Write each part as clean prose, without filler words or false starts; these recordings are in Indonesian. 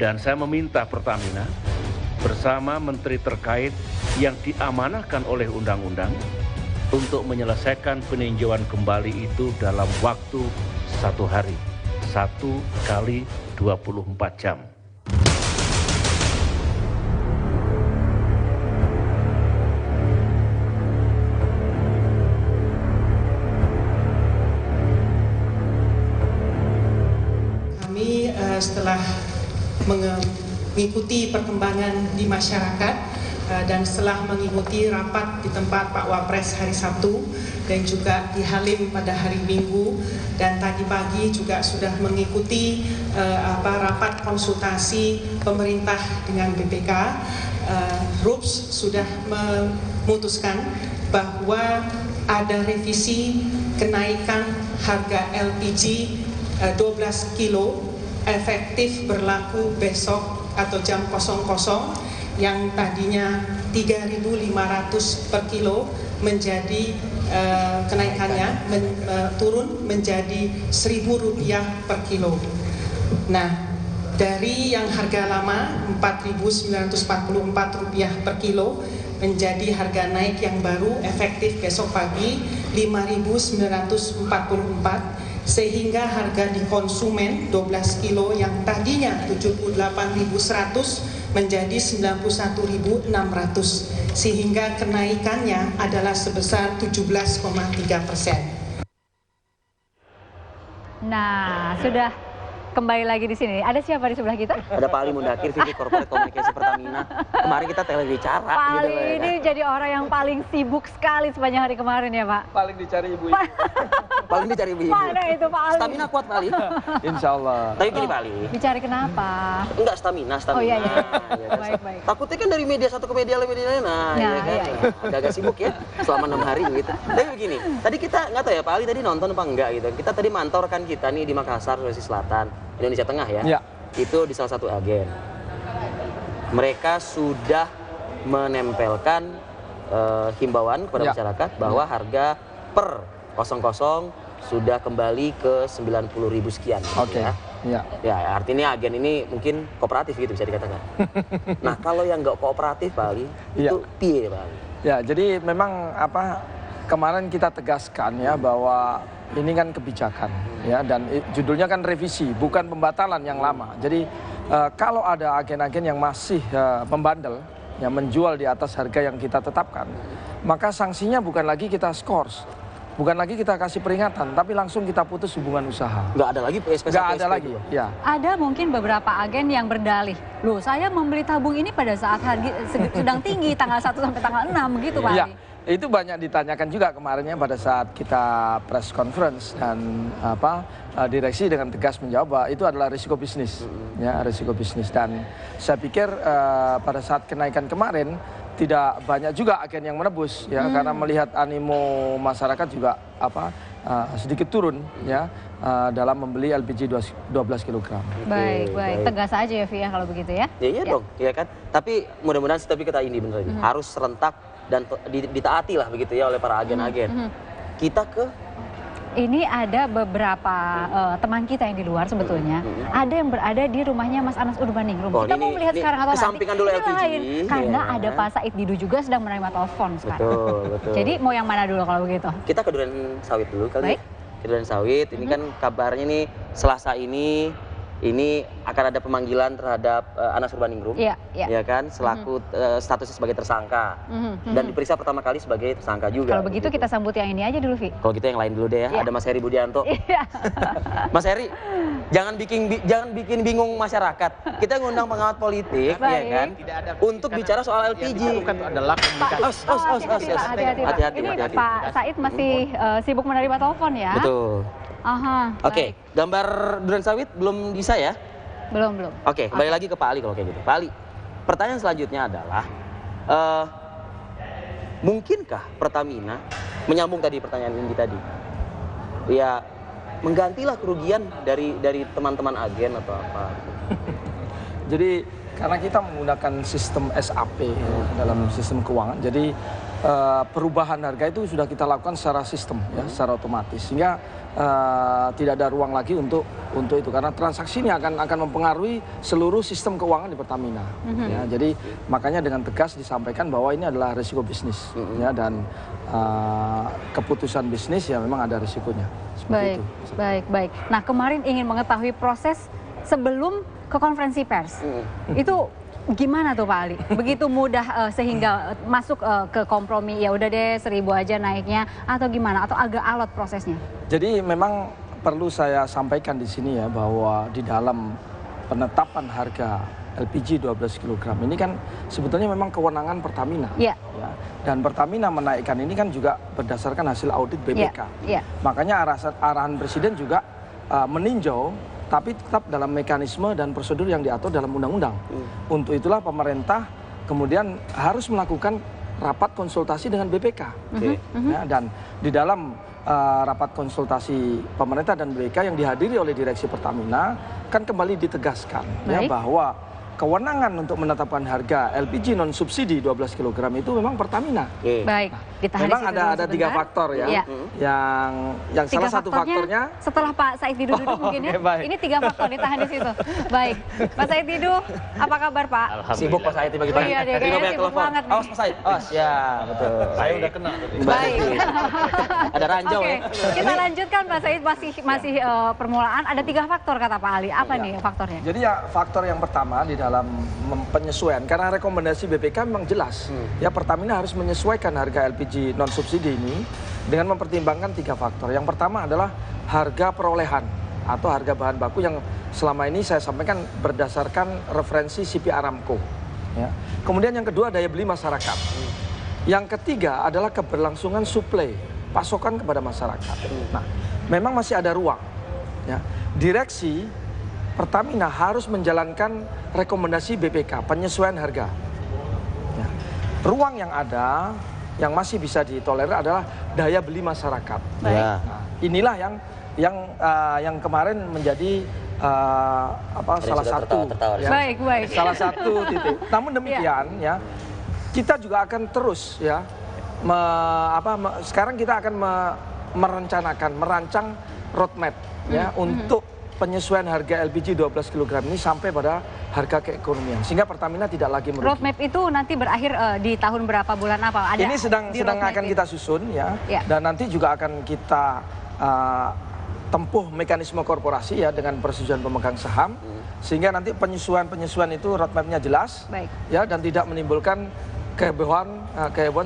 Dan saya meminta Pertamina bersama menteri terkait yang diamanahkan oleh undang-undang untuk menyelesaikan peninjauan kembali itu dalam waktu 1 hari, 1 kali 24 jam. Kami setelah mengikuti perkembangan di masyarakat dan setelah mengikuti rapat di tempat Pak Wapres hari Sabtu dan juga di Halim pada hari Minggu, dan tadi pagi juga sudah mengikuti rapat konsultasi pemerintah dengan BPK. RUPS sudah memutuskan bahwa ada revisi kenaikan harga LPG 12 kilo efektif berlaku besok atau jam 00, yang tadinya 3.500 per kilo menjadi kenaikannya turun menjadi Rp1.000 per kilo. Nah, dari yang harga lama Rp4.944 per kilo menjadi harga naik yang baru efektif besok pagi Rp5.944, sehingga harga di konsumen 12 kilo yang tadinya Rp78.100 menjadi Rp91.600, sehingga kenaikannya adalah sebesar 17,3%. Nah, sudah kembali lagi di sini. Ada siapa di sebelah kita? Ada Pak Ali Mundakir, VP Corporate Komunikasi Pertamina. Kemarin kita telebicara. Pak Ali gitu, ini jadi orang yang paling sibuk sekali sepanjang hari kemarin ya, Pak. Paling dicari ibu-ibu. Paling dicari ibu-ibu. Mana itu Pak Ali? Stamina kuat Pak Ali. Insya Allah. Tapi gini Pak Ali. Dicari kenapa? Enggak, stamina. Oh iya, iya. Ya, kan? Baik. Takutnya kan dari media satu ke media lain, nah ya kan. iya. Agak-agak sibuk ya selama 6 hari gitu. Tapi begini, tadi kita nggak tahu ya Pak Ali tadi nonton apa enggak gitu. Kita tadi mantau rekan kita nih di Makassar, Sulawesi Selatan, Indonesia Tengah ya. Ya. Itu di salah satu agen. Mereka sudah menempelkan himbauan kepada masyarakat bahwa harga per 00 sudah kembali ke 90.000 sekian. Oke. Ya, artinya agen ini mungkin kooperatif gitu bisa dikatakan. Nah, kalau yang nggak kooperatif Pak Ali, itu piye Pak Ali? Ya, jadi memang kemarin kita tegaskan ya bahwa ini kan kebijakan ya, dan judulnya kan revisi, bukan pembatalan yang lama. Jadi kalau ada agen-agen yang masih membandel, yang menjual di atas harga yang kita tetapkan, maka sanksinya bukan lagi kita skors. Bukan lagi kita kasih peringatan, tapi langsung kita putus hubungan usaha. Nggak ada lagi PSP. Nggak ada lagi, ya. Ada mungkin beberapa agen yang berdalih, loh saya membeli tabung ini pada saat harga sedang tinggi, tanggal 1 sampai tanggal 6, begitu Pak Ya, Ali? itu banyak ditanyakan juga kemarinnya pada saat kita press conference, dan direksi dengan tegas menjawab bahwa itu adalah risiko bisnis, ya, risiko bisnis. Dan saya pikir pada saat kenaikan kemarin, tidak banyak juga agen yang menebus ya, karena melihat animo masyarakat juga sedikit turun ya dalam membeli LPG 12 kg. Baik. Tegas aja ya Vi ya kalau begitu ya. Iya dong, ya kan. Tapi mudah-mudahan tapi kita ini bener aja harus serentak dan ditaati lah begitu ya oleh para agen-agen. Kita ini ada beberapa teman kita yang di luar sebetulnya, ada yang berada di rumahnya Mas Anas Urbaningrum. Kita mau melihat sekarang atau nanti? Kesampingan dulu LPG. Karena ada Pak Said Didu juga sedang menerima telepon sekarang. Betul. Jadi mau yang mana dulu kalau begitu? Kita ke Duren Sawit dulu kali. Baik. Ke Duren Sawit, ini kan kabarnya nih Selasa ini akan ada pemanggilan terhadap Anas Urbaningrum, ya kan, selaku statusnya sebagai tersangka, dan diperiksa pertama kali sebagai tersangka juga. Kalau begitu kita sambut yang ini aja dulu, Vi. Kalau gitu yang lain dulu deh ya, ada Mas Heri Budianto. Mas Heri, jangan bikin bingung masyarakat. Kita ngundang pengamat politik, ya kan, untuk bicara soal LPG. Bukan adalah Hati-hati. Ini Pak Said masih sibuk menerima telepon ya. Betul. Oke, gambar Duren Sawit belum bisa ya? Belum. Oke, balik lagi ke Pak Ali kalau kayak gitu. Pak Ali, pertanyaan selanjutnya adalah, mungkinkah Pertamina, menyambung tadi pertanyaan Indi tadi, ya menggantilah kerugian dari teman-teman agen atau apa? Jadi karena kita menggunakan sistem SAP dalam sistem keuangan, jadi perubahan harga itu sudah kita lakukan secara sistem, ya, secara otomatis, sehingga tidak ada ruang lagi untuk itu, karena transaksi ini akan mempengaruhi seluruh sistem keuangan di Pertamina. Ya, jadi makanya dengan tegas disampaikan bahwa ini adalah risiko bisnis, ya, dan keputusan bisnis ya memang ada risikonya. Baik, baik. Nah, kemarin ingin mengetahui proses sebelum ke konferensi pers. Itu gimana tuh Pak Ali? Begitu mudah sehingga masuk ke kompromi, ya udah deh 1.000 aja naiknya, atau gimana? Atau agak alot prosesnya? Jadi memang perlu saya sampaikan di sini ya, bahwa di dalam penetapan harga LPG 12 kg ini kan sebetulnya memang kewenangan Pertamina. Ya. Ya. Dan Pertamina menaikkan ini kan juga berdasarkan hasil audit BPK. Ya. Makanya arahan Presiden juga meninjau, tapi tetap dalam mekanisme dan prosedur yang diatur dalam undang-undang. Untuk itulah pemerintah kemudian harus melakukan rapat konsultasi dengan BPK. Ya, dan di dalam rapat konsultasi pemerintah dan BPK yang dihadiri oleh direksi Pertamina kan kembali ditegaskan ya, bahwa kewenangan untuk menetapkan harga LPG non subsidi 12 kg itu memang Pertamina. Baik, ditahan memang di situ ada 3 faktor ya. Yang salah satu faktornya setelah Pak Said Didu duduk mungkin ya. Ini 3 faktor ditahan di situ. Baik, Pak Said Didu, apa kabar Pak? Sibuk Pak Said pagi-pagi. Iya, dia kayaknya sibuk banget. Awas Pak Said. Awas ya, betul. Saya udah kena. Baik. Ada ranjau ya. Kita lanjutkan Pak Said, masih permulaan. Ada 3 faktor kata Pak Ali. Apa nih faktornya? Jadi ya faktor yang pertama di dalam penyesuaian, karena rekomendasi BPK memang jelas ya, Pertamina harus menyesuaikan harga LPG non subsidi ini dengan mempertimbangkan 3 faktor. Yang pertama adalah harga perolehan atau harga bahan baku yang selama ini saya sampaikan berdasarkan referensi CP Aramco ya. Kemudian yang kedua daya beli masyarakat. Yang ketiga adalah keberlangsungan suplai pasokan kepada masyarakat. Nah, memang masih ada ruang ya. Direksi Pertamina harus menjalankan rekomendasi BPK, penyesuaian harga. Ya. Ruang yang ada, yang masih bisa ditolerir adalah daya beli masyarakat. Ya. Nah, inilah yang kemarin menjadi salah satu, ya, baik. salah satu titik. Namun demikian ya, kita juga akan terus ya, sekarang kita akan merancang roadmap ya untuk penyesuaian harga LPG 12 kg ini sampai pada harga keekonomian, sehingga Pertamina tidak lagi merugi. Roadmap itu nanti berakhir di tahun berapa, bulan apa? Ada ini sedang akan kita susun ya, dan nanti juga akan kita tempuh mekanisme korporasi ya dengan persetujuan pemegang saham, sehingga nanti penyesuaian itu roadmapnya jelas. Baik. Ya, dan tidak menimbulkan kehebohan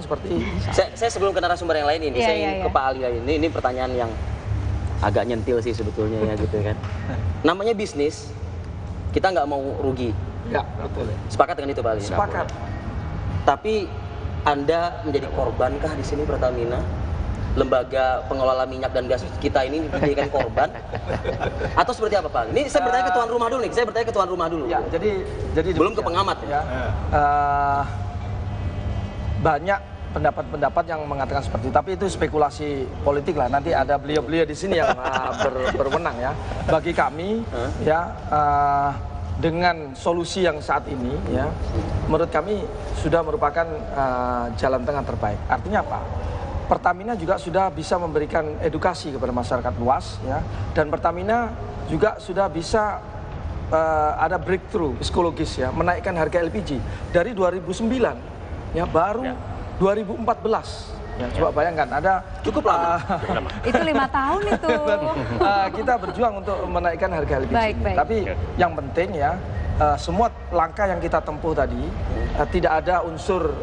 seperti saya sebelum ke narasumber yang lain ini, saya ingin ke Pak Ali ini pertanyaan yang agak nyentil sih sebetulnya ya gitu kan. Namanya bisnis, kita nggak mau rugi. Ya, betul. Sepakat dengan itu Pak Ali? Sepakat. Tapi Anda menjadi korbankah di sini Pertamina? Lembaga pengelola minyak dan gas kita ini dijadikan korban? Atau seperti apa Pak Ali? Ini saya bertanya ke tuan rumah dulu nih. Ya, jadi belum ke pengamat ya. Banyak pendapat-pendapat yang mengatakan seperti itu, tapi itu spekulasi politik lah. Nanti ada beliau-beliau di sini yang berwenang ya. Bagi kami ya, dengan solusi yang saat ini ya, menurut kami sudah merupakan jalan tengah terbaik. Artinya apa? Pertamina juga sudah bisa memberikan edukasi kepada masyarakat luas ya, dan Pertamina juga sudah bisa ada breakthrough psikologis ya, menaikkan harga LPG dari 2009 ya, baru 2014. Ya, coba bayangkan, ada cukup lama. Itu 5 tahun itu. Kita berjuang untuk menaikkan harga LPG. Baik. Tapi yang penting ya, semua langkah yang kita tempuh tadi tidak ada unsur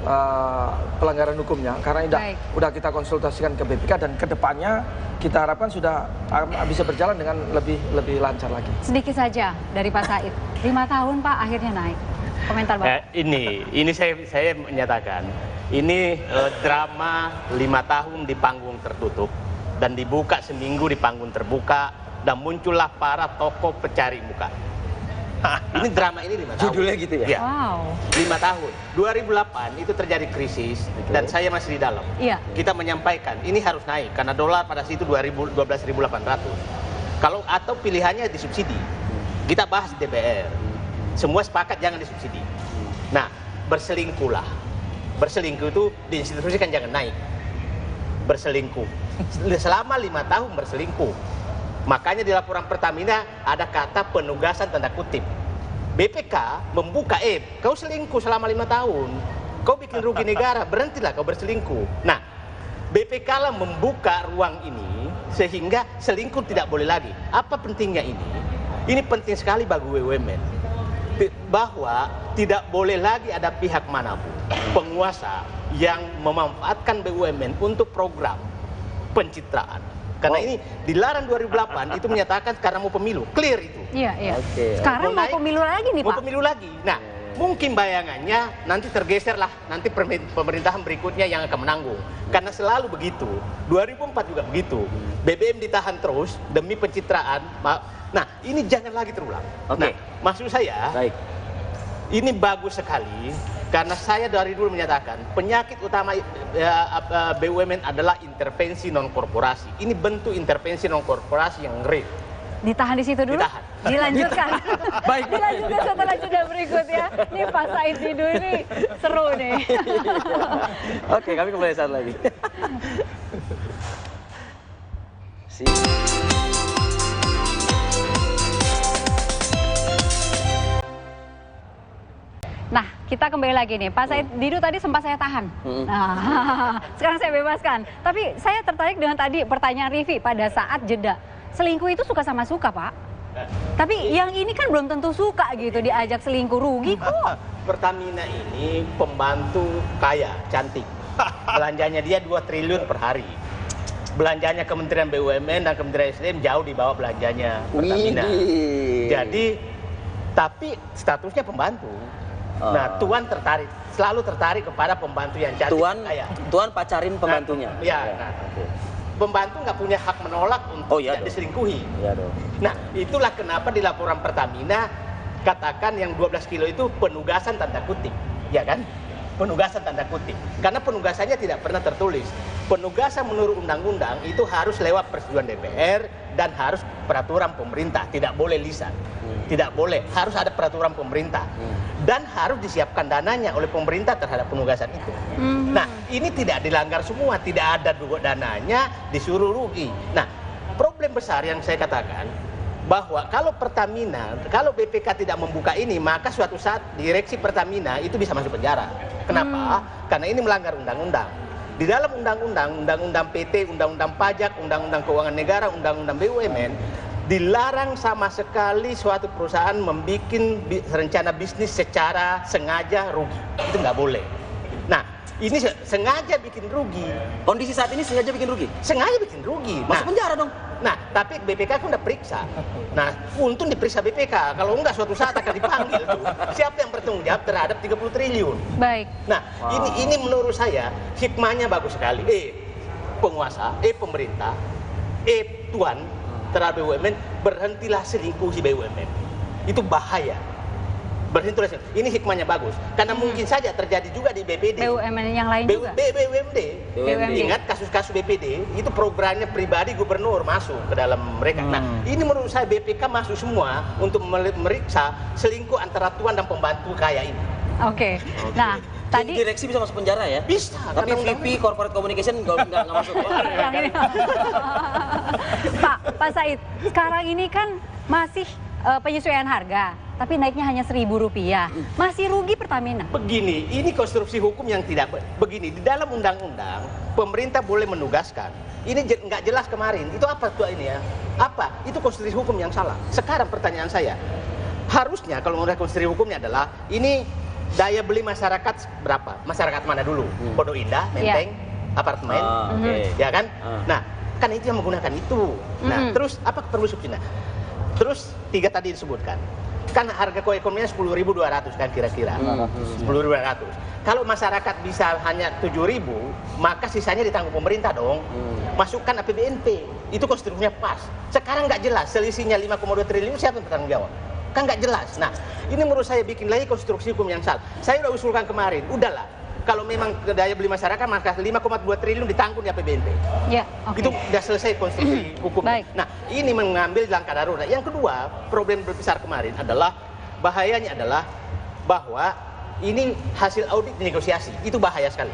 pelanggaran hukumnya, karena udah kita konsultasikan ke BPK, dan kedepannya kita harapkan sudah bisa berjalan dengan lebih lancar lagi. Sedikit saja dari Pak Said, 5 tahun Pak akhirnya naik. Komentar Bapak. Ini saya menyatakan, ini drama 5 tahun di panggung tertutup dan dibuka seminggu di panggung terbuka, dan muncullah para tokoh pencari muka. Ini drama ini 5 tahun. Judulnya gitu ya? Wow. 5 tahun. 2008 itu terjadi krisis dan saya masih di dalam. Iya. Kita menyampaikan ini harus naik karena dolar pada situ 12.800. Atau pilihannya disubsidi. Kita bahas di DPR. Semua sepakat jangan disubsidi. Nah, berselingkuhlah Berselingkuh itu diinstitusikan jangan naik. Berselingkuh. Selama 5 tahun berselingkuh. Makanya di laporan Pertamina ada kata penugasan tanda kutip. BPK membuka, kau selingkuh selama 5 tahun. Kau bikin rugi negara, berhentilah kau berselingkuh. Nah, BPK lah membuka ruang ini sehingga selingkuh tidak boleh lagi. Apa pentingnya ini? Ini penting sekali bagi BUMN. Bahwa tidak boleh lagi ada pihak manapun, penguasa yang memanfaatkan BUMN untuk program pencitraan. Karena ini dilarang 2008 itu menyatakan karena mau pemilu, clear itu. Iya, iya. Oke. Sekarang mau pemilu lagi nih, Mau Pak. pemilu lagi. Nah, mungkin bayangannya nanti tergeser lah, nanti pemerintahan berikutnya yang akan menanggung. Karena selalu begitu. 2004 juga begitu. BBM ditahan terus demi pencitraan. Nah, ini jangan lagi terulang. Oke. Nah, maksud saya, Baik. ini bagus sekali karena saya dari dulu menyatakan penyakit utama BUMN adalah intervensi non korporasi. Ini bentuk intervensi non korporasi yang ngeri. Ditahan di situ dulu? Ditahan. Dilanjutkan. Baik. Dilanjutkan setelah jeda berikut ya. Ini Pak Said Didu ini seru nih. Oke, kami kembali saat lagi. Nah, kita kembali lagi nih. Pak Said Didu tadi sempat saya tahan. Nah, sekarang saya bebaskan. Tapi saya tertarik dengan tadi pertanyaan Rivi pada saat jeda. Selingkuh itu suka sama suka, Pak. Tapi yang ini kan belum tentu suka gitu diajak selingkuh, rugi kok. Pertamina ini pembantu kaya, cantik. Belanjanya dia 2 triliun per hari. Belanjanya Kementerian BUMN dan Kementerian SDM jauh di bawah belanjanya Pertamina. Jadi, tapi statusnya pembantu. Nah, Tuan selalu tertarik kepada pembantu yang cantik, kaya. Tuan pacarin pembantunya. Nah, pembantu nggak punya hak menolak untuk tidak diselingkuhi. Iya dong. Nah, itulah kenapa di laporan Pertamina katakan yang 12 kilo itu penugasan tanda kutip, ya kan? Penugasan tanda kutip. Karena penugasannya tidak pernah tertulis. Penugasan menurut undang-undang itu harus lewat persetujuan DPR dan harus peraturan pemerintah, tidak boleh lisan. Tidak boleh, harus ada peraturan pemerintah. Dan harus disiapkan dananya oleh pemerintah terhadap penugasan itu. Nah, ini tidak dilanggar semua, tidak ada dananya, disuruh rugi. Nah, problem besar yang saya katakan bahwa kalau Pertamina, kalau BPK tidak membuka ini, maka suatu saat direksi Pertamina itu bisa masuk penjara. Kenapa? Karena ini melanggar undang-undang. Di dalam undang-undang PT, undang-undang pajak, undang-undang keuangan negara, undang-undang BUMN, dilarang sama sekali suatu perusahaan membuat rencana bisnis secara sengaja rugi. Itu nggak boleh. Nah, ini sengaja bikin rugi. Kondisi saat ini sengaja bikin rugi? Sengaja bikin rugi. Masuk penjara dong? Nah, tapi BPK kan udah periksa. Nah, untung diperiksa BPK. Kalau enggak suatu saat akan dipanggil tuh. Siapa yang bertanggung jawab terhadap 30 triliun? Baik. Nah, ini menurut saya hikmahnya bagus sekali. Penguasa, pemerintah, Tuan terhadap BUMN, berhentilah selingkuhi BUMN. Itu bahaya. Berhentilah selingkuh. Ini hikmahnya bagus. Karena mungkin saja terjadi juga di BPD. BUMN yang lain juga. BUMD. BUMD. Ingat kasus-kasus BPD, itu programnya pribadi gubernur masuk ke dalam mereka. Nah, ini menurut saya BPK masuk semua untuk meriksa selingkuh antara tuan dan pembantu kaya ini. Oke. Nah, tadi Direksi bisa masuk penjara ya? Bisa. Tapi karena VP Corporate Communication nggak masuk. yang ini. Pak Said, sekarang ini kan masih penyesuaian harga, tapi naiknya hanya Rp1.000. Masih rugi Pertamina. Begini, ini konstruksi hukum yang tidak begini. Di dalam undang-undang, pemerintah boleh menugaskan. Ini nggak jelas kemarin. Itu apa tuh ini ya? Apa? Itu konstruksi hukum yang salah. Sekarang pertanyaan saya, harusnya kalau menurut konstruksi hukumnya adalah ini daya beli masyarakat berapa? Masyarakat mana dulu? Pondok Indah, Menteng, apartemen, ya kan? Nah, kan itu yang menggunakan itu. Nah, terus apa perlu subsidi? Terus 3 tadi disebutkan. Kan harga koekonominya 10.200 kan kira-kira. 10.200. Kalau masyarakat bisa hanya 7.000, maka sisanya ditanggung pemerintah dong. Masukkan APBNP. Itu konstruksinya pas. Sekarang nggak jelas, selisihnya 5,2 triliun siapa yang bertanggung jawab? Kan nggak jelas. Nah, ini menurut saya bikin lagi konstruksi hukum yang salah. Saya udah usulkan kemarin, udahlah. Kalau memang daya beli masyarakat, maka 5,2 triliun ditanggung di APBNP. Ya, oke. Itu udah selesai konstruksi hukum. Baik. Nah, ini mengambil langkah darurat. Yang kedua, problem besar kemarin adalah bahayanya adalah bahwa ini hasil audit negosiasi. Itu bahaya sekali.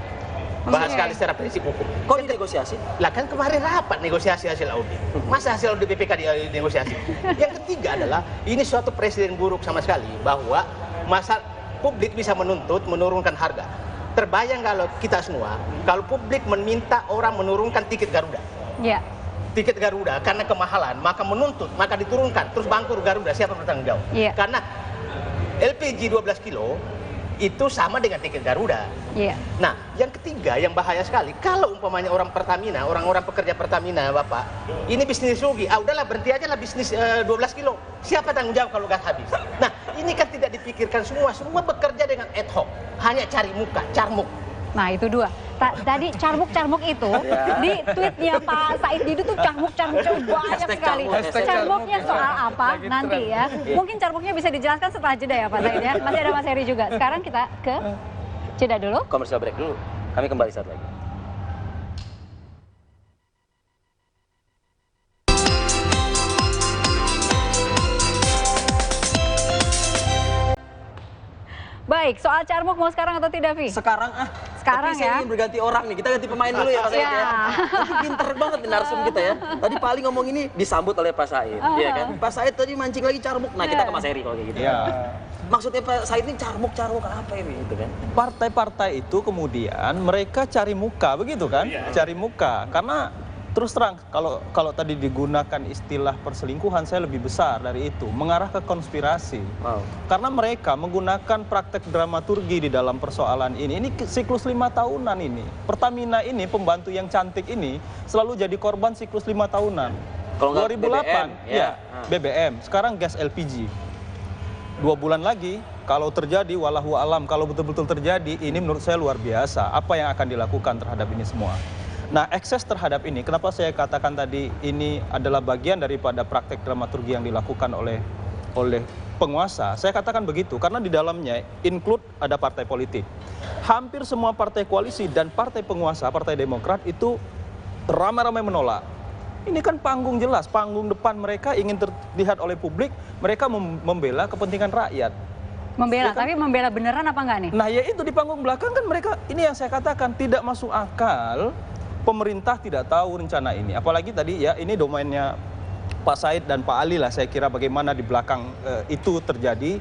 Bahaya sekali secara prinsip hukum. Kok dinegosiasi? Lah kan kemarin rapat negosiasi hasil audit. Masa hasil audit BPK dinegosiasi? Yang ketiga adalah ini suatu presiden buruk sama sekali bahwa masa publik bisa menuntut menurunkan harga. Terbayang kalau kita semua, kalau publik meminta orang menurunkan tiket Garuda. Ya. Tiket Garuda karena kemahalan, maka menuntut, maka diturunkan, terus bangkrut Garuda, siapa bertanggung jawab? Iya. Karena LPG 12 kilo itu sama dengan tiket Garuda. Iya. Nah, yang ketiga yang bahaya sekali, kalau umpamanya orang Pertamina, orang-orang pekerja Pertamina, Bapak, ini bisnis rugi, udahlah berhenti aja lah bisnis 12 kilo. Siapa tanggung jawab kalau gas habis? Nah, ini kan tidak dipikirkan semua bekerja dengan ad hoc, hanya cari muka, carmuk. Nah itu dua. Tadi carmuk-carmuk itu di tweetnya Pak Said Didu tuh carmuk-carmuk banyak sekali. Carmuknya soal apa nanti ya? Mungkin carmuknya bisa dijelaskan setelah jeda ya Pak Said ya. Masih ada Mas Heri juga. Sekarang kita ke jeda dulu. Komersial break dulu. Kami kembali saat lagi. Baik, soal carmuk mau sekarang atau tidak, Vi? Sekarang Sekarang tapi saya ya. ingin berganti orang nih. Kita ganti pemain dulu ya Pak Said ya. Tapi pinter banget nih narsum kita ya. Tadi Pak Ali ngomong ini disambut oleh Pak Said, iya kan? Pak Said tadi mancing lagi carmuk. Nah, kita ke Mas Heri kalau kayak gitu. Ya. Maksudnya Pak Said ini carmuk apa ini gitu kan? Partai-partai itu kemudian mereka cari muka, begitu kan? Cari muka. Karena terus terang, kalau tadi digunakan istilah perselingkuhan, saya lebih besar dari itu, mengarah ke konspirasi. Wow. Karena mereka menggunakan praktek dramaturgi di dalam persoalan ini. Ini siklus 5 tahunan ini. Pertamina ini, pembantu yang cantik ini, selalu jadi korban siklus 5 tahunan. Kalau nggak 2008, BBM, ya. BBM. Sekarang gas LPG. 2 bulan lagi, kalau terjadi, walahu alam, kalau betul-betul terjadi, ini menurut saya luar biasa. Apa yang akan dilakukan terhadap ini semua? Nah, ekses terhadap ini, kenapa saya katakan tadi ini adalah bagian daripada praktek dramaturgi yang dilakukan oleh penguasa. Saya katakan begitu, karena di dalamnya include ada partai politik. Hampir semua partai koalisi dan partai penguasa, Partai Demokrat itu ramai-ramai menolak. Ini kan panggung jelas, panggung depan mereka ingin terlihat oleh publik, mereka membela kepentingan rakyat. Membela, Ya kan? tapi membela beneran apa enggak nih? Nah ya itu di panggung belakang kan mereka, ini yang saya katakan tidak masuk akal. Pemerintah tidak tahu rencana ini, apalagi tadi ya ini domainnya Pak Said dan Pak Ali lah, saya kira bagaimana di belakang itu terjadi,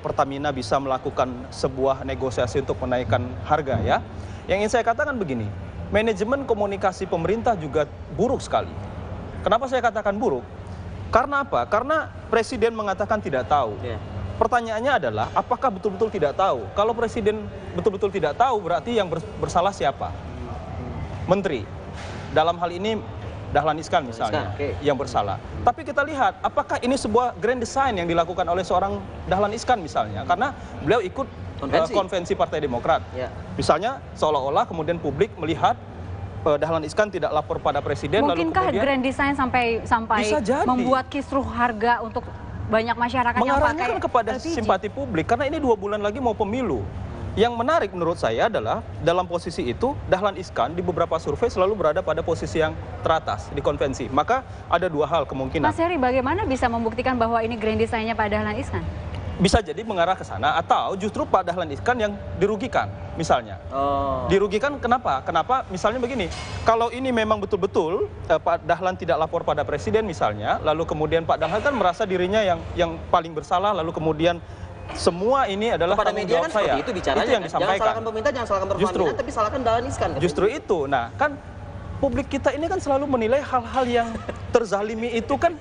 Pertamina bisa melakukan sebuah negosiasi untuk menaikkan harga ya. Yang ingin saya katakan begini, manajemen komunikasi pemerintah juga buruk sekali. Kenapa saya katakan buruk? Karena apa? Karena Presiden mengatakan tidak tahu. Pertanyaannya adalah, apakah betul-betul tidak tahu? Kalau Presiden betul-betul tidak tahu, berarti yang bersalah siapa? Menteri. Dalam hal ini, Dahlan Iskan misalnya, yang bersalah. Tapi kita lihat, apakah ini sebuah grand design yang dilakukan oleh seorang Dahlan Iskan misalnya? Karena beliau ikut konvensi Partai Demokrat. Misalnya, seolah-olah kemudian publik melihat Dahlan Iskan tidak lapor pada Presiden. Mungkinkah lalu kemudian, grand design sampai membuat kisruh harga untuk banyak masyarakat yang mengarahnya pakai kan kepada LPG. simpati publik, karena ini 2 bulan lagi mau pemilu. Yang menarik menurut saya adalah dalam posisi itu Dahlan Iskan di beberapa survei selalu berada pada posisi yang teratas di konvensi. Maka ada 2 hal kemungkinan. Mas Heri, bagaimana bisa membuktikan bahwa ini grand design-nya Pak Dahlan Iskan? Bisa jadi mengarah ke sana, atau justru Pak Dahlan Iskan yang dirugikan misalnya. Dirugikan kenapa? Kenapa misalnya begini, kalau ini memang betul-betul Pak Dahlan tidak lapor pada Presiden misalnya, lalu kemudian Pak Dahlan kan merasa dirinya yang paling bersalah, lalu kemudian semua ini adalah kepada tanggung media jawab kan saya. seperti itu bicaranya, Itu yang kan? disampaikan. Jangan salahkan pemerintah, jangan salahkan Pertamina, tapi salahkan Dahlan Iskan. Justru itu. Nah, kan publik kita ini kan selalu menilai hal-hal yang terzalimi itu kan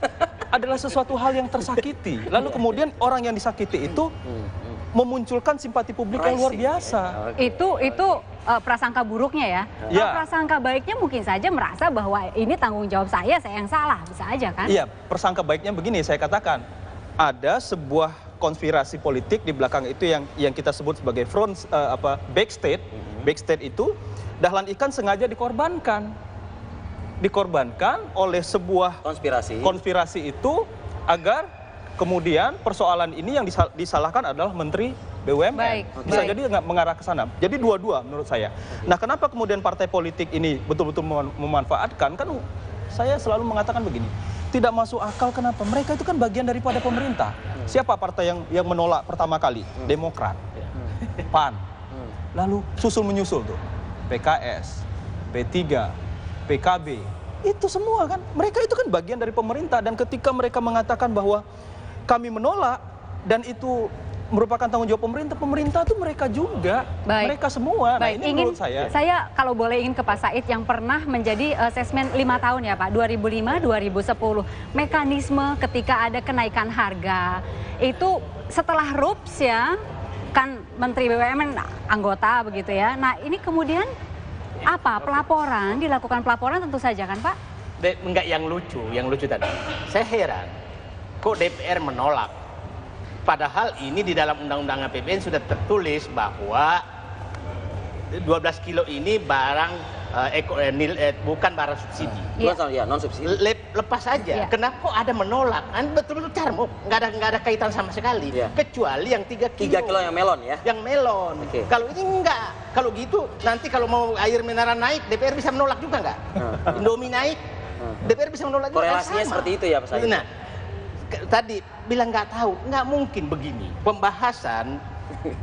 adalah sesuatu hal yang tersakiti. Lalu kemudian orang yang disakiti itu memunculkan simpati publik yang luar biasa. Itu prasangka buruknya ya. Kalau prasangka baiknya mungkin saja merasa bahwa ini tanggung jawab saya yang salah, bisa aja kan? Iya, prasangka baiknya begini, saya katakan ada sebuah konspirasi politik di belakang itu yang kita sebut sebagai backstage. Backstage itu Dahlan Iskan sengaja dikorbankan oleh sebuah konspirasi itu agar kemudian persoalan ini yang disalahkan adalah Menteri BUMN. Bisa jadi mengarah ke sana. Jadi dua-dua menurut saya. Nah, kenapa kemudian partai politik ini betul-betul memanfaatkan? Kan saya selalu mengatakan begini, tidak masuk akal. Kenapa? Mereka itu kan bagian daripada pemerintah. Siapa partai yang menolak pertama kali? Demokrat, PAN, lalu susul menyusul tuh PKS, P3, PKB, itu semua kan. Mereka itu kan bagian dari pemerintah, dan ketika mereka mengatakan bahwa kami menolak dan itu merupakan tanggung jawab pemerintah, pemerintah itu mereka juga, mereka semua. Nah, ini menurut saya kalau boleh ingin ke Pak Said yang pernah menjadi asesmen 5 tahun ya Pak, 2005-2010. Mekanisme ketika ada kenaikan harga itu setelah RUPS ya, kan Menteri BUMN anggota begitu ya. Nah ini kemudian apa? Pelaporan, dilakukan pelaporan tentu saja kan Pak? Enggak, yang lucu tadi. Saya heran, kok DPR menolak? Padahal ini di dalam Undang-Undang APBN sudah tertulis bahwa 12 kilo ini barang bukan barang subsidi. Ya, non subsidi. Lepas saja. Iya. Kenapa kok ada menolak? Kan betul-betul carmuk, nggak ada kaitan sama sekali. Iya. Kecuali yang 3 kilo. 3 kilo yang melon ya? Yang melon. Oke. Kalau ini enggak. Kalau gitu nanti kalau mau air mineral naik, DPR bisa menolak juga nggak? Indomie naik, DPR bisa menolak juga. Korelasinya seperti itu ya Pak Said? Nah, tadi bilang nggak tahu, nggak mungkin begini. Pembahasan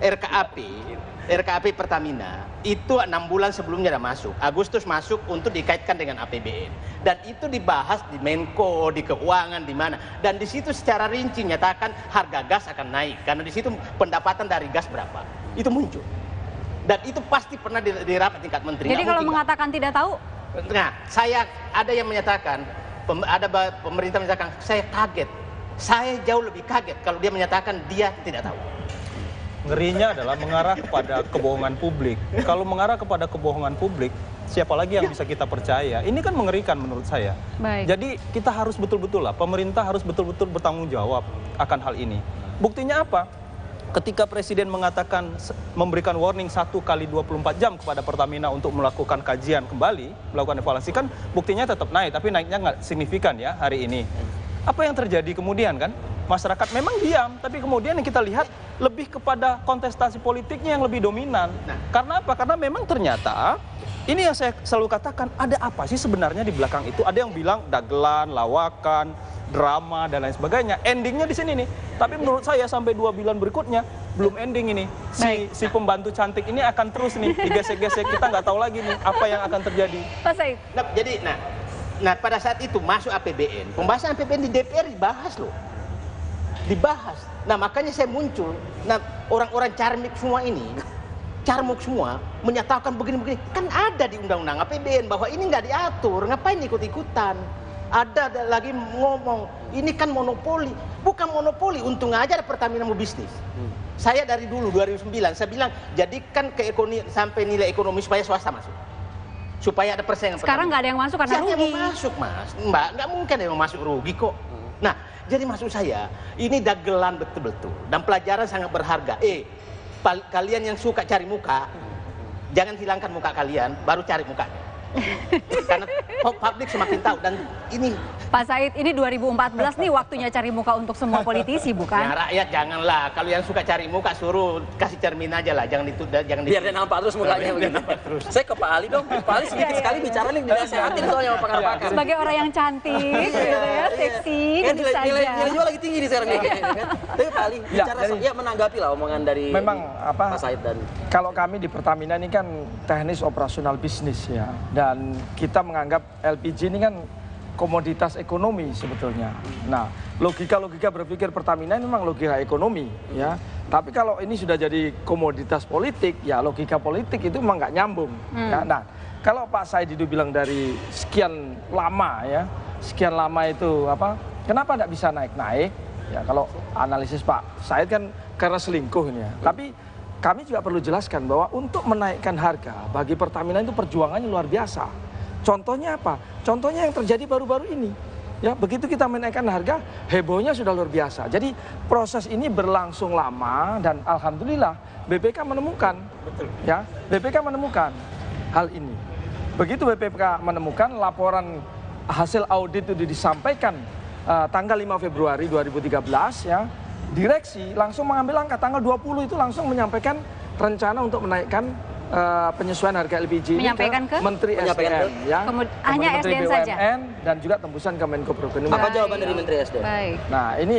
RKAP Pertamina itu 6 bulan sebelumnya sudah masuk. Agustus masuk untuk dikaitkan dengan APBN. Dan itu dibahas di Menko, di Keuangan, di mana. Dan di situ secara rinci nyatakan harga gas akan naik. Karena di situ pendapatan dari gas berapa. Itu muncul. Dan itu pasti pernah di rapat tingkat menteri. Jadi kalau mengatakan tidak tahu? Nah, saya ada yang menyatakan, ada pemerintah menyatakan, saya kaget. Saya jauh lebih kaget kalau dia menyatakan dia tidak tahu. Ngerinya adalah mengarah kepada kebohongan publik. Kalau mengarah kepada kebohongan publik, siapa lagi yang bisa kita percaya? Ini kan mengerikan menurut saya. Baik. Jadi kita harus betul-betul lah, pemerintah harus betul-betul bertanggung jawab akan hal ini. Buktinya apa? Ketika Presiden mengatakan memberikan warning 1 kali 24 jam kepada Pertamina untuk melakukan kajian kembali, melakukan evaluasi, kan buktinya tetap naik, tapi naiknya nggak signifikan ya hari ini. Apa yang terjadi kemudian kan? Masyarakat memang diam, tapi kemudian yang kita lihat lebih kepada kontestasi politiknya yang lebih dominan. Karena apa? Karena memang ternyata, ini yang saya selalu katakan, ada apa sih sebenarnya di belakang itu? Ada yang bilang dagelan, lawakan, drama, dan lain sebagainya. Endingnya di sini nih. Tapi menurut saya sampai 2 bulan berikutnya, belum ending ini. Si pembantu cantik ini akan terus nih, digesek-gesek. Kita nggak tahu lagi nih, apa yang akan terjadi. Pak Said. Nah, pada saat itu masuk APBN, pembahasan APBN di DPR dibahas loh. Dibahas. Nah, makanya saya muncul. Nah, orang-orang carmuk semua menyatakan begini-begini. Kan ada di Undang-Undang APBN bahwa ini nggak diatur. Ngapain ikut-ikutan? Ada lagi ngomong, ini kan monopoli. Bukan monopoli, untung aja ada Pertamina mau bisnis. Saya dari dulu, 2009, saya bilang, jadikan sampai nilai ekonomi supaya swasta masuk. Supaya ada persaingan. Sekarang nggak ada yang masuk karena rugi. Siapa yang mau masuk, Mas? Mbak, nggak mungkin ada yang mau masuk rugi kok. Nah, jadi maksud saya, ini dagelan betul-betul. Dan pelajaran sangat berharga. Kalian yang suka cari muka, jangan hilangkan muka kalian, baru cari mukanya. Karena publik semakin tahu. Dan ini Pak Said, ini 2014 nih waktunya cari muka untuk semua politisi, bukan? Ya rakyat janganlah, kalau yang suka cari muka suruh kasih cermin aja lah, jangan biar dia nampak terus mukanya begitu. Saya ke Pak Ali dong, Pak Ali sedikit sekali bicara nih, dinasehatin soalnya sama pakar-pakar. Sebagai orang yang cantik, gitu ya, seksi, tentu saja. Nilai jual lagi tinggi nih sekarang nih. Tapi Pak Ali, bicara ya menanggapi lah omongan dari Pak Said dan... Kalau kami di Pertamina ini kan teknis operasional bisnis ya, dan kita menganggap LPG ini kan komoditas ekonomi sebetulnya. Nah, logika berpikir Pertamina ini memang logika ekonomi ya. Tapi kalau ini sudah jadi komoditas politik, ya logika politik itu memang nggak nyambung. Ya. Nah, kalau Pak Said itu bilang dari sekian lama ya, sekian lama itu apa? Kenapa nggak bisa naik-naik? Ya kalau analisis Pak Said kan karena selingkuh ini ya. Tapi kami juga perlu jelaskan bahwa untuk menaikkan harga bagi Pertamina itu perjuangannya luar biasa. Contohnya apa? Contohnya yang terjadi baru-baru ini. Ya, begitu kita menaikkan harga, hebohnya sudah luar biasa. Jadi proses ini berlangsung lama dan alhamdulillah BPK menemukan. Ya, BPK menemukan hal ini. Begitu BPK menemukan, laporan hasil audit itu disampaikan tanggal 5 Februari 2013 ya. Direksi langsung mengambil langkah tanggal 20 itu langsung menyampaikan rencana untuk menaikkan penyesuaian harga LPG ini Menyampaikan ke? Menteri Menyampaikan SDM, ya. Hanya Menteri SDM saja? BUMN dan juga tembusan ke Menko Perekonomian. Apa jawaban dari Menteri SDM? Baik. Nah, ini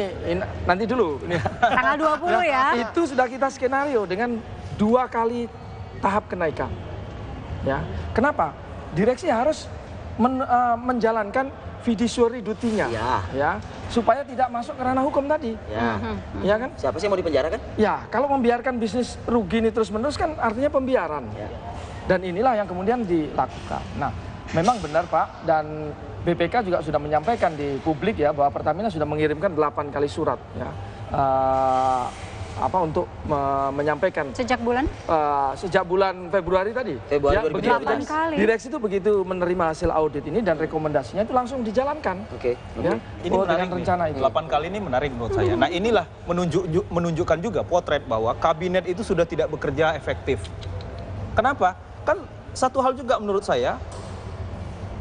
nanti dulu. Ini. Tanggal 20 ya? Itu sudah kita skenario dengan 2 kali tahap kenaikan. Ya, kenapa? Direksi harus menjalankan fiduciary duty-nya, ya, supaya tidak masuk ke ranah hukum tadi. Ya kan? Siapa sih yang mau dipenjara kan? Ya, kalau membiarkan bisnis rugi ini terus-menerus kan artinya pembiaran. Ya. Dan inilah yang kemudian dilakukan. Nah, memang benar Pak, dan BPK juga sudah menyampaikan di publik ya bahwa Pertamina sudah mengirimkan 8 kali surat ya. Untuk menyampaikan Sejak bulan? Sejak bulan Februari tadi. Februari 8 2017. kali. Direksi itu begitu menerima hasil audit ini dan rekomendasinya itu langsung dijalankan. Oke. Ya, Ini dengan menarik nih. rencana itu. 8 kali ini menarik menurut saya. Nah inilah menunjukkan juga potret bahwa kabinet itu sudah tidak bekerja efektif. Kenapa? Kan satu hal juga menurut saya,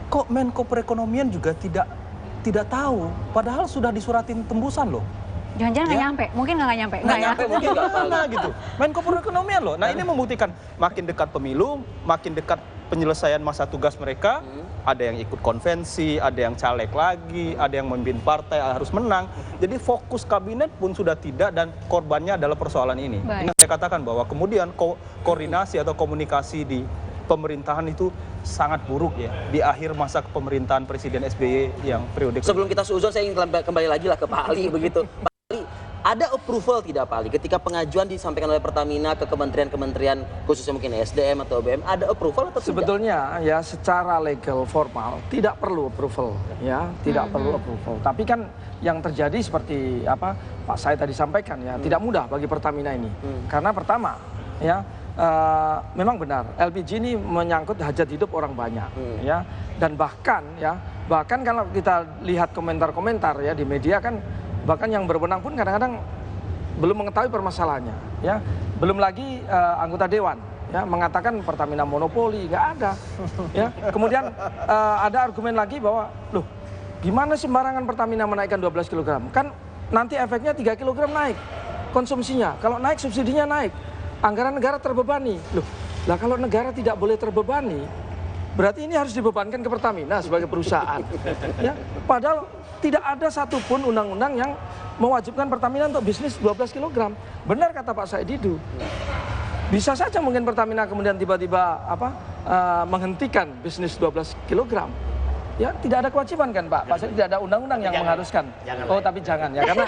kok Menko Perekonomian juga tidak tahu, padahal sudah disuratin tembusan loh. Jangan-jangan nggak nyampe? Mungkin nggak nyampe? Nggak nyampe, mungkin nggak tahu. Nah gitu. Menko Perekonomian loh. Nah ini membuktikan makin dekat pemilu, makin dekat penyelesaian masa tugas mereka, ada yang ikut konvensi, ada yang caleg lagi, ada yang memimpin partai harus menang. Jadi fokus kabinet pun sudah tidak dan korbannya adalah persoalan ini. Baik. Ini saya katakan bahwa kemudian koordinasi atau komunikasi di pemerintahan itu sangat buruk ya di akhir masa kepemerintahan Presiden SBY yang periode Sebelum kita seuzon, saya ingin kembali lagi lah ke Pak Ali begitu. Pak Ali, ada approval tidak Pak Ali ketika pengajuan disampaikan oleh Pertamina ke kementerian-kementerian khususnya mungkin SDM atau BM, ada approval atau tidak? Sebetulnya ya secara legal formal tidak perlu approval ya, tidak perlu approval. Tapi kan yang terjadi seperti apa Pak saya tadi sampaikan ya, tidak mudah bagi Pertamina ini. Karena pertama ya memang benar LPG ini menyangkut hajat hidup orang banyak ya, dan bahkan kalau kita lihat komentar-komentar ya di media kan, bahkan yang berwenang pun kadang-kadang belum mengetahui permasalahannya ya, belum lagi anggota dewan ya mengatakan Pertamina monopoli, nggak ada ya. Kemudian ada argumen lagi bahwa loh gimana sembarangan Pertamina menaikkan 12 kg, kan nanti efeknya 3 kg naik konsumsinya, kalau naik subsidinya naik, anggaran negara terbebani. Loh, lah kalau negara tidak boleh terbebani, berarti ini harus dibebankan ke Pertamina sebagai perusahaan. Ya, padahal tidak ada satupun undang-undang yang mewajibkan Pertamina untuk bisnis 12 kg. Benar kata Pak Said Didu. Bisa saja mungkin Pertamina kemudian tiba-tiba menghentikan bisnis 12 kg. Ya, tidak ada kewajiban kan Pak? Pasti tidak ada undang-undang yang mengharuskan. Tapi jangan ya, karena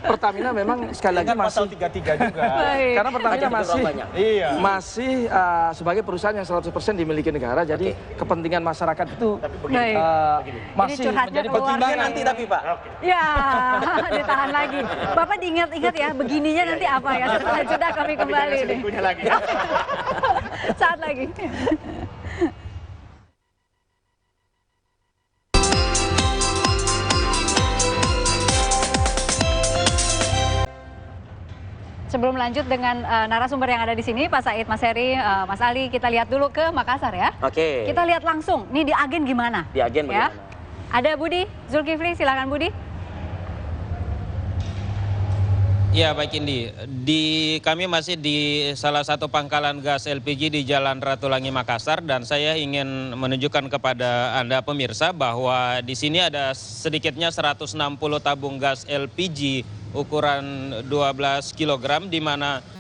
Pertamina memang sekali lagi masih pasal 33 juga. karena Pertamina Iya. masih sebagai perusahaan yang 100% dimiliki negara, jadi kepentingan masyarakat itu Baik. masih curhatnya menjadi keluar pertimbangan nih. Nanti tapi Pak, Ya, ditahan lagi. Bapak diingat-ingat ya, begininya nanti apa ya? Setelah jeda kami kembali nih. Saat lagi. Sebelum lanjut dengan narasumber yang ada di sini, Pak Said, Mas Heri, Mas Ali, kita lihat dulu ke Makassar ya. Oke. Kita lihat langsung, nih di agen gimana? Di agen ya. bagaimana? Ada Budi Zulkifli, silakan Budi. Ya baik Indi, kami masih di salah satu pangkalan gas LPG di Jalan Ratulangi Makassar, dan saya ingin menunjukkan kepada Anda pemirsa bahwa di sini ada sedikitnya 160 tabung gas LPG ukuran 12 kg di mana